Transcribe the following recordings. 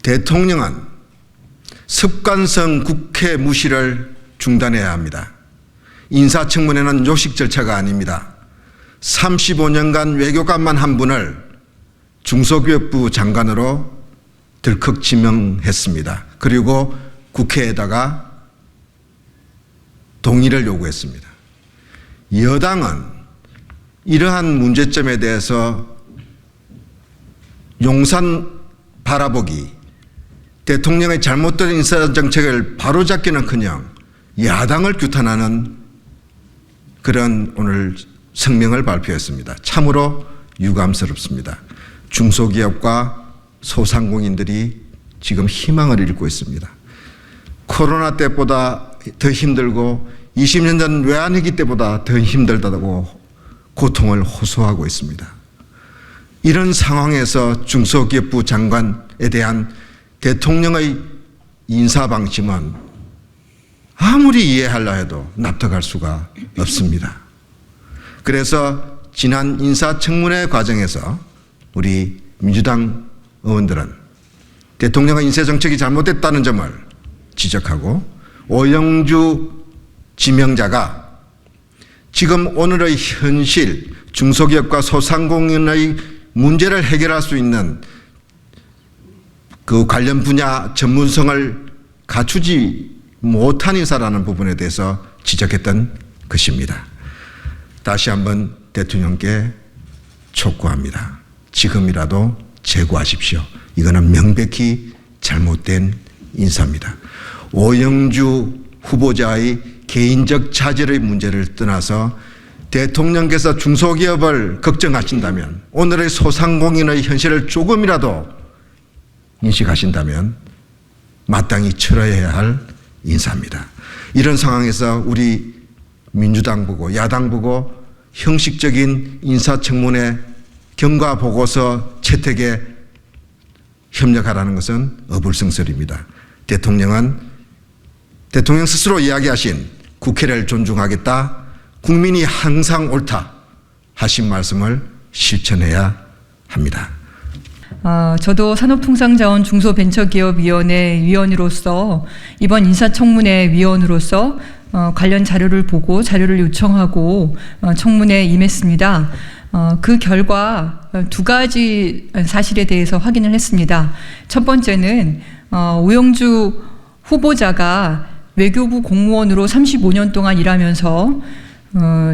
대통령은 습관성 국회 무시를 중단해야 합니다. 인사청문회는 요식 절차가 아닙니다. 35년간 외교관만 한 분을 중소기업부 장관으로 덜컥 지명했습니다. 그리고 국회에다가 동의를 요구했습니다. 여당은 이러한 문제점에 대해서 용산 바라보기, 대통령의 잘못된 인사정책을 바로잡기는커녕 야당을 규탄하는 그런 오늘 성명을 발표했습니다. 참으로 유감스럽습니다. 중소기업과 소상공인들이 지금 희망을 잃고 있습니다. 코로나 때보다 더 힘들고 20년 전 외환위기 때보다 더 힘들다고 고통을 호소하고 있습니다. 이런 상황에서 중소기업부 장관에 대한 대통령의 인사 방침은 아무리 이해하려 해도 납득할 수가 없습니다. 그래서 지난 인사청문회 과정에서 우리 민주당 의원들은 대통령의 인사 정책이 잘못됐다는 점을 지적하고 오영주 지명자가 지금 오늘의 현실 중소기업과 소상공인의 문제를 해결할 수 있는 그 관련 분야 전문성을 갖추지 못한 인사라는 부분에 대해서 지적했던 것입니다. 다시 한번 대통령께 촉구합니다. 지금이라도 제고하십시오. 이거는 명백히 잘못된 인사입니다. 오영주 후보자의 개인적 차질의 문제를 떠나서 대통령께서 중소기업을 걱정하신다면, 오늘의 소상공인의 현실을 조금이라도 인식하신다면 마땅히 처리해야 할 인사입니다. 이런 상황에서 우리 민주당 보고 야당 보고 형식적인 인사청문회 경과보고서 채택에 협력하라는 것은 어불성설입니다. 대통령 스스로 이야기하신 국회를 존중하겠다, 국민이 항상 옳다 하신 말씀을 실천해야 합니다. 저도 산업통상자원 중소벤처기업위원회 위원으로서 이번 인사청문회 위원으로서 관련 자료를 보고 자료를 요청하고 청문회에 임했습니다. 그 결과 두 가지 사실에 대해서 확인을 했습니다. 첫 번째는 오영주 후보자가 외교부 공무원으로 35년 동안 일하면서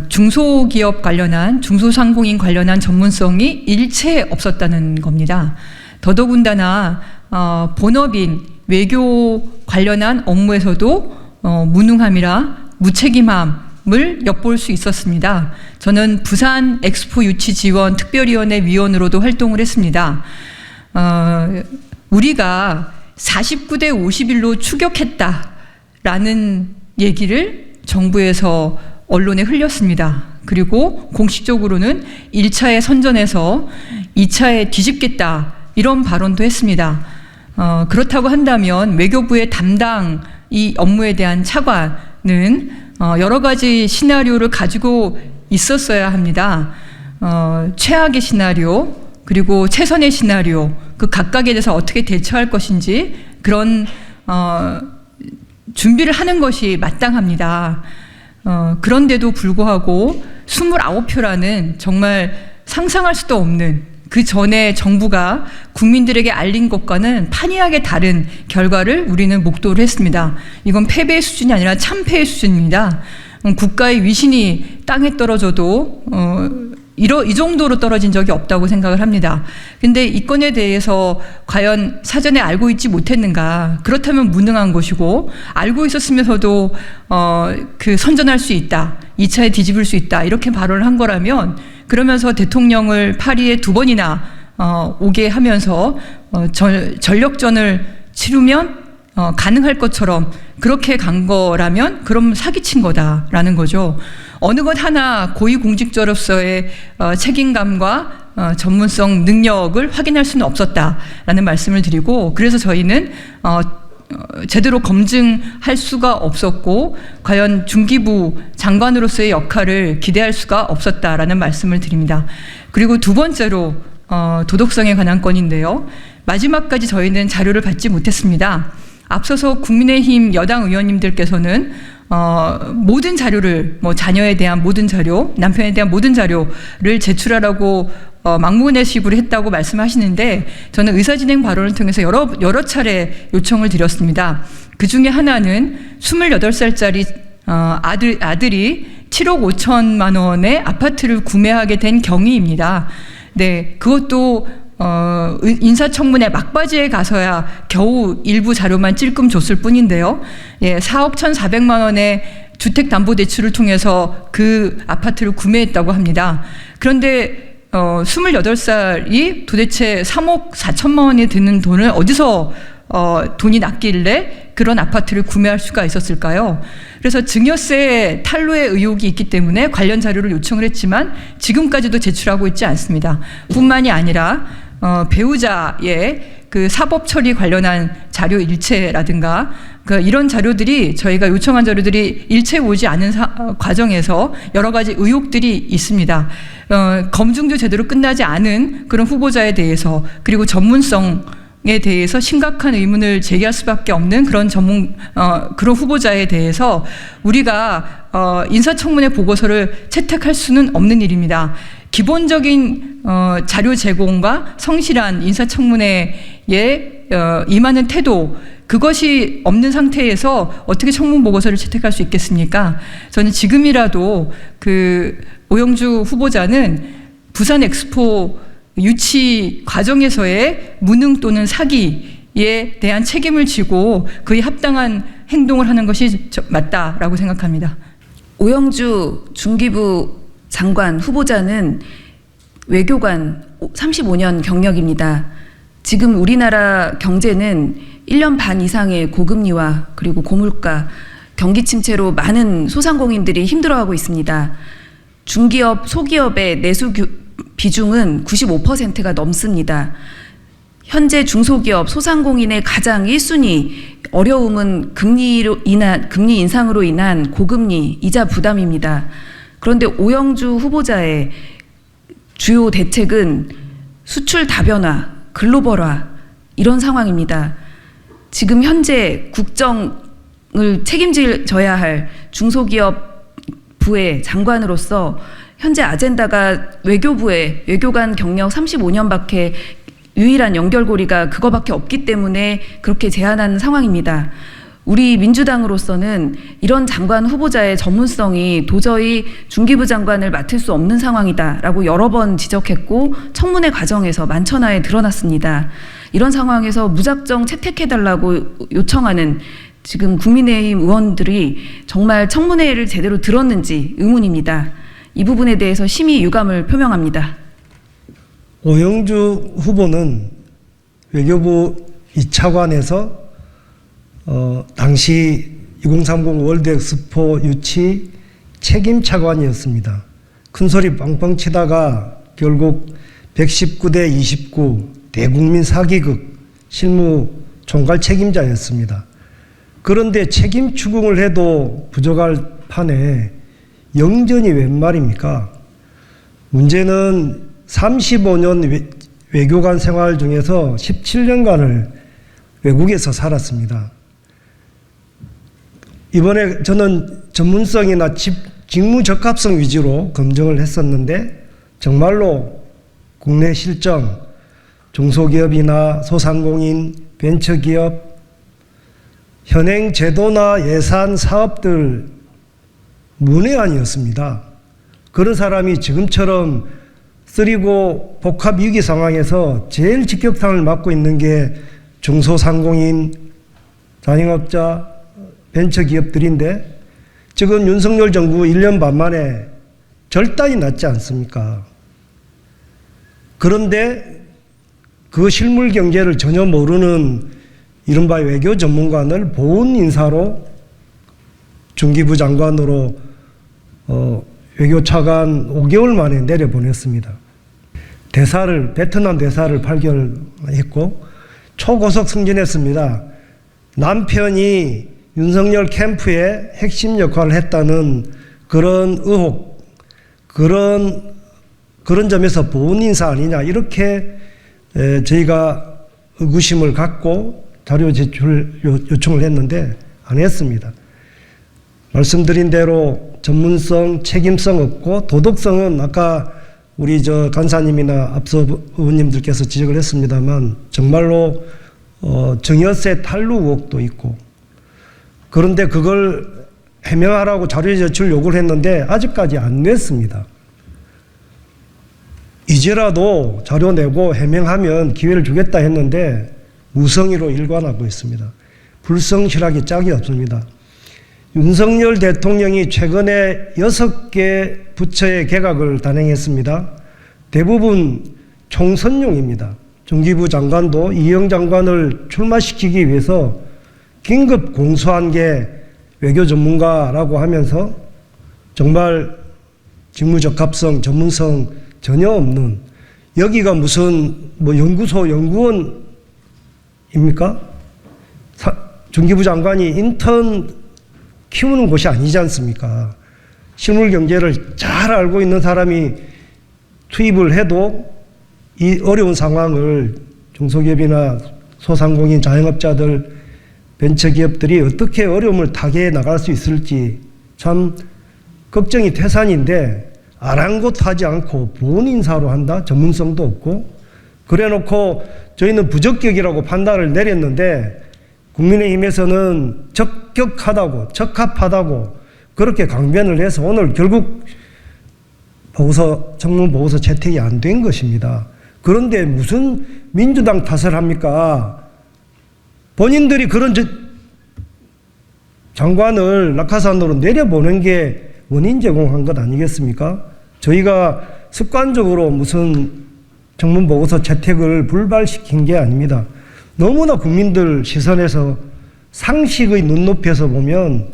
중소기업 관련한, 중소상공인 관련한 전문성이 일체 없었다는 겁니다. 더더군다나 본업인 외교 관련한 업무에서도 무능함이라 무책임함을 엿볼 수 있었습니다. 저는 부산 엑스포 유치 지원 특별위원회 위원으로도 활동을 했습니다. 우리가 49대 51로 추격했다라는 얘기를 정부에서 언론에 흘렸습니다. 그리고 공식적으로는 1차에 선전해서 2차에 뒤집겠다, 이런 발언도 했습니다. 그렇다고 한다면 외교부의 담당 이 업무에 대한 차관은 여러 가지 시나리오를 가지고 있었어야 합니다. 최악의 시나리오, 그리고 최선의 시나리오, 그 각각에 대해서 어떻게 대처할 것인지 그런 준비를 하는 것이 마땅합니다. 그런데도 불구하고 29표라는 정말 상상할 수도 없는, 그 전에 정부가 국민들에게 알린 것과는 판이하게 다른 결과를 우리는 목도를 했습니다. 이건 패배의 수준이 아니라 참패의 수준입니다. 국가의 위신이 땅에 떨어져도 이 정도로 떨어진 적이 없다고 생각을 합니다. 근데 이 건에 대해서 과연 사전에 알고 있지 못했는가? 그렇다면 무능한 것이고, 알고 있었으면서도 선전할 수 있다, 2차에 뒤집을 수 있다, 이렇게 발언을 한 거라면, 그러면서 대통령을 파리에 2번이나 오게 하면서 전력전을 치르면 가능할 것처럼 그렇게 간 거라면 그럼 사기친 거다라는 거죠. 어느 것 하나 고위공직자로서의 책임감과 전문성, 능력을 확인할 수는 없었다라는 말씀을 드리고, 그래서 저희는 제대로 검증할 수가 없었고 과연 중기부 장관으로서의 역할을 기대할 수가 없었다라는 말씀을 드립니다. 그리고 두 번째로 도덕성에 관한 건인데요. 마지막까지 저희는 자료를 받지 못했습니다. 앞서서 국민의힘 여당 의원님들께서는 모든 자료를, 자녀에 대한 모든 자료, 남편에 대한 모든 자료를 제출하라고 막무가내식으로 했다고 말씀하시는데, 저는 의사진행 발언을 통해서 여러 차례 요청을 드렸습니다. 그 중에 하나는 28살짜리 아들이 7억 5천만 원의 아파트를 구매하게 된 경위입니다. 네, 그것도 인사청문회 막바지에 가서야 겨우 일부 자료만 찔끔 줬을 뿐인데요. 예, 4억 1,400만 원의 주택담보대출을 통해서 그 아파트를 구매했다고 합니다. 그런데 28살이 도대체 3억 4천만 원이 드는 돈을 어디서 돈이 났길래 그런 아파트를 구매할 수가 있었을까요? 그래서 증여세 탈루의 의혹이 있기 때문에 관련 자료를 요청을 했지만 지금까지도 제출하고 있지 않습니다. 뿐만이 아니라 배우자의 그 사법 처리 관련한 자료 일체라든가 이런 자료들이, 저희가 요청한 자료들이 일체 오지 않은 과정에서 여러 가지 의혹들이 있습니다. 검증도 제대로 끝나지 않은 그런 후보자에 대해서, 그리고 전문성에 대해서 심각한 의문을 제기할 수밖에 없는 그런 그런 후보자에 대해서 우리가 인사청문회 보고서를 채택할 수는 없는 일입니다. 기본적인 자료 제공과 성실한 인사청문회에 임하는 태도, 그것이 없는 상태에서 어떻게 청문 보고서를 채택할 수 있겠습니까? 저는 지금이라도 그 오영주 후보자는 부산 엑스포 유치 과정에서의 무능 또는 사기에 대한 책임을 지고 그에 합당한 행동을 하는 것이 맞다라고 생각합니다. 오영주 중기부 장관 후보자는 외교관 35년 경력입니다. 지금 우리나라 경제는 1년 반 이상의 고금리와 그리고 고물가, 경기 침체로 많은 소상공인들이 힘들어하고 있습니다. 중기업, 소기업의 내수 비중은 95%가 넘습니다. 현재 중소기업, 소상공인의 가장 1순위 어려움은 금리 인상으로 인한 고금리, 이자 부담입니다. 그런데 오영주 후보자의 주요 대책은 수출 다변화, 글로벌화, 이런 상황입니다. 지금 현재 국정을 책임져야 할 중소기업 부의 장관으로서 현재 아젠다가 외교부의 외교관 경력 35년밖에 유일한 연결고리가 그거밖에 없기 때문에 그렇게 제안한 상황입니다. 우리 민주당으로서는 이런 장관 후보자의 전문성이 도저히 중기부 장관을 맡을 수 없는 상황이다라고 여러 번 지적했고 청문회 과정에서 만천하에 드러났습니다. 이런 상황에서 무작정 채택해달라고 요청하는 지금 국민의힘 의원들이 정말 청문회를 제대로 들었는지 의문입니다. 이 부분에 대해서 심히 유감을 표명합니다. 오영주 후보는 외교부 2차관에서 당시 2030 월드엑스포 유치 책임차관이었습니다. 큰소리 뻥뻥 치다가 결국 119대 29 대국민 사기극 실무 총괄 책임자였습니다. 그런데 책임 추궁을 해도 부족할 판에 영전이 웬 말입니까? 문제는 35년 외교관 생활 중에서 17년간을 외국에서 살았습니다. 이번에 저는 전문성이나 직무 적합성 위주로 검증을 했었는데 정말로 국내 실정, 중소기업이나 소상공인, 벤처기업, 현행 제도나 예산, 사업들 문외한이었습니다. 그런 사람이 지금처럼 쓰리고 복합 위기 상황에서 제일 직격탄을 맞고 있는 게 중소상공인, 자영업자, 벤처기업들인데 지금 윤석열 정부 1년 반 만에 절단이 났지 않습니까? 그런데 그 실물 경제를 전혀 모르는 이른바 외교 전문관을 보훈 인사로 중기부 장관으로 외교차관 5개월 만에 내려보냈습니다. 베트남 대사를 발견했고 초고속 승진했습니다. 남편이 윤석열 캠프의 핵심 역할을 했다는 그런 의혹, 그런 점에서 보훈 인사 아니냐 이렇게 저희가 의구심을 갖고 자료 제출 요청을 했는데 안 했습니다. 말씀드린 대로 전문성, 책임성 없고 도덕성은 아까 우리 간사님이나 앞서 의원님들께서 지적을 했습니다만 정말로 증여세 탈루 의혹도 있고, 그런데 그걸 해명하라고 자료 제출 요구를 했는데 아직까지 안 냈습니다. 이제라도 자료 내고 해명하면 기회를 주겠다 했는데 무성의로 일관하고 있습니다. 불성실하기 짝이 없습니다. 윤석열 대통령이 최근에 6개 부처의 개각을 단행했습니다. 대부분 총선용입니다. 중기부 장관도 이영 장관을 출마시키기 위해서 긴급 공수한 게 외교 전문가라고 하면서 정말 직무적합성, 전문성 전혀 없는, 여기가 무슨 연구소, 연구원입니까? 중기부 장관이 인턴 키우는 곳이 아니지 않습니까? 실물 경제를 잘 알고 있는 사람이 투입을 해도 이 어려운 상황을 중소기업이나 소상공인 자영업자들, 벤처기업들이 어떻게 어려움을 타개해 나갈 수 있을지 참 걱정이 태산인데, 아랑곳하지 않고 본인사로 한다? 전문성도 없고. 그래놓고 저희는 부적격이라고 판단을 내렸는데 국민의힘에서는 적격하다고, 적합하다고 그렇게 강변을 해서 오늘 결국 청문보고서 채택이 안 된 것입니다. 그런데 무슨 민주당 탓을 합니까? 본인들이 그런 장관을 낙하산으로 내려보낸 게 원인 제공한 것 아니겠습니까? 저희가 습관적으로 무슨 청문보고서 채택을 불발시킨 게 아닙니다. 너무나 국민들 시선에서 상식의 눈높이에서 보면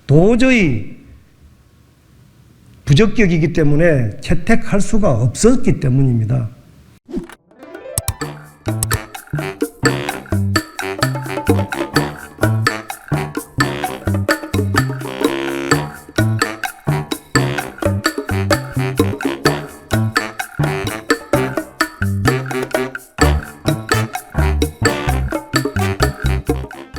도저히 부적격이기 때문에 채택할 수가 없었기 때문입니다.